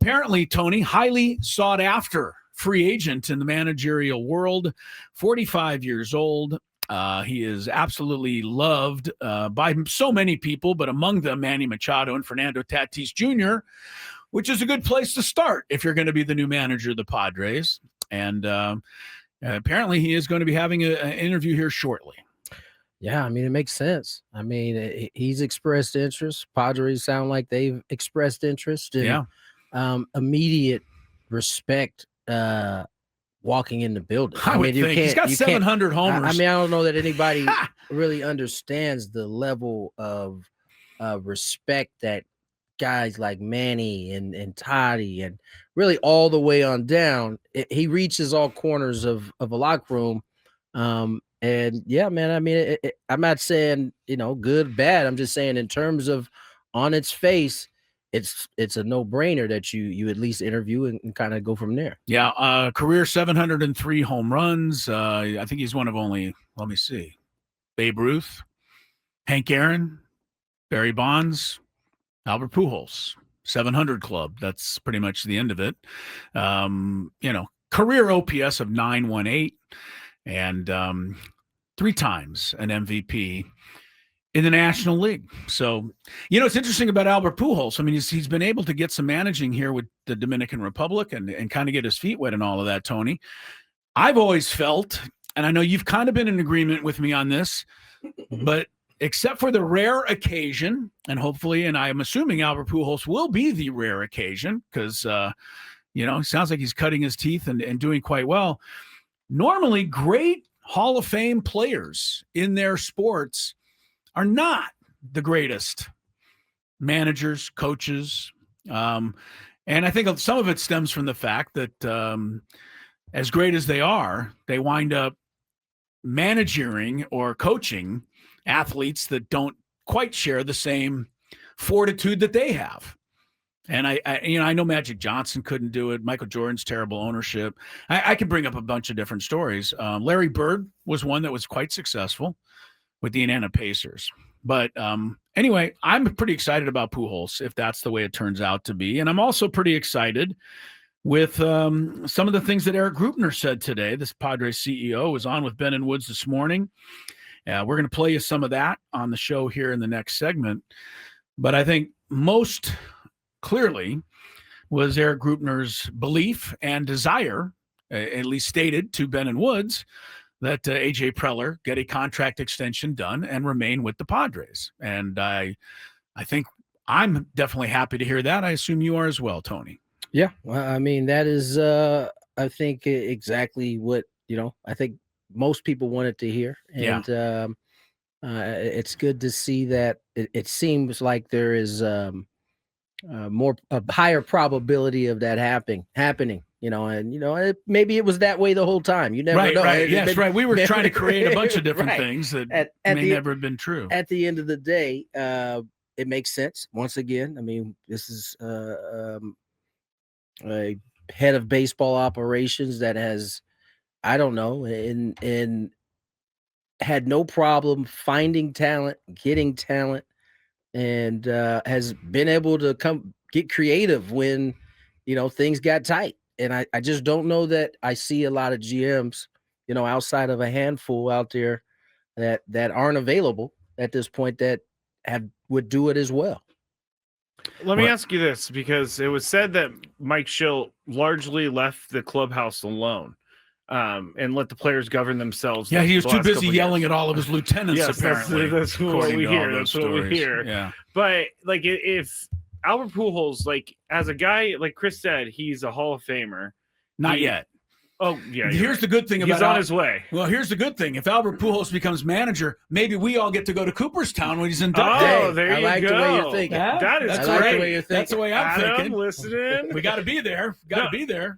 apparently, Tony, highly sought after free agent in the managerial world, 45 years old. He is absolutely loved by so many people, but among them, Manny Machado and Fernando Tatis Jr., which is a good place to start if you're going to be the new manager of the Padres. And apparently he is going to be having an interview here shortly. Yeah, I mean, it makes sense. I mean, he's expressed interest. Padres sound like they've expressed interest. And, immediate respect walking in the building. I mean, think. He's got 700 homers. I mean, I don't know that anybody really understands the level of respect that guys like Manny and Toddy and really all the way on down. He reaches all corners of a locker room. And yeah, man, I mean, I'm not saying, good, bad. I'm just saying in terms of on its face, it's a no-brainer that you at least interview and kind of go from there. Yeah, career 703 home runs. I think he's one of only, let me see, Babe Ruth, Hank Aaron, Barry Bonds, Albert Pujols, 700 club. That's pretty much the end of it. Career OPS of 918 and 3 times an MVP in the National League. So, it's interesting about Albert Pujols. I mean, he's been able to get some managing here with the Dominican Republic and kind of get his feet wet and all of that, Tony. I've always felt, and I know you've kind of been in agreement with me on this, but except for the rare occasion, and hopefully, and I'm assuming Albert Pujols will be the rare occasion because, it sounds like he's cutting his teeth and doing quite well. Normally, great Hall of Fame players in their sports are not the greatest managers, coaches. And I think some of it stems from the fact that as great as they are, they wind up managing or coaching athletes that don't quite share the same fortitude that they have. And I know Magic Johnson couldn't do it. Michael Jordan's terrible ownership. I could bring up a bunch of different stories. Larry Bird was one that was quite successful with the Indiana Pacers. But anyway, I'm pretty excited about Pujols if that's the way it turns out to be. And I'm also pretty excited with some of the things that Eric Grubner said today. This Padres CEO was on with Ben and Woods this morning. We're going to play you some of that on the show here in the next segment. But I think most clearly was Eric Grubner's belief and desire, at least stated to Ben and Woods, that AJ Preller get a contract extension done and remain with the Padres. And I think I'm definitely happy to hear that. I assume you are as well, Tony. Yeah. Well, I mean, that is, I think exactly what, I think most people wanted to hear. And it's good to see that it seems like there is a higher probability of that happening. Maybe it was that way the whole time. You never know. Right. Yes, right. We were trying to create a bunch of different things that may never have been true. At the end of the day, it makes sense. Once again, I mean, this is a head of baseball operations that has, I don't know, and had no problem finding talent, getting talent, and has been able to get creative when, things got tight. And I just don't know that I see a lot of GMs, outside of a handful out there that aren't available at this point that would do it as well. Let me ask you this, because it was said that Mike Schill largely left the clubhouse alone and let the players govern themselves. Yeah, he was too busy yelling at all of his lieutenants, apparently. That's what we hear. That's what we hear. Yeah. But, if Albert Pujols, as a guy, like Chris said, he's a Hall of Famer. Not yet. Oh, yeah. Here's the good thing about he's on his way. Well, here's the good thing. If Albert Pujols becomes manager, maybe we all get to go to Cooperstown when he's inducted. Oh, there you go. I like the way you're thinking. That is That's great. the way you're thinking. That's the way I'm thinking. Listening. We got to be there. Got to be there.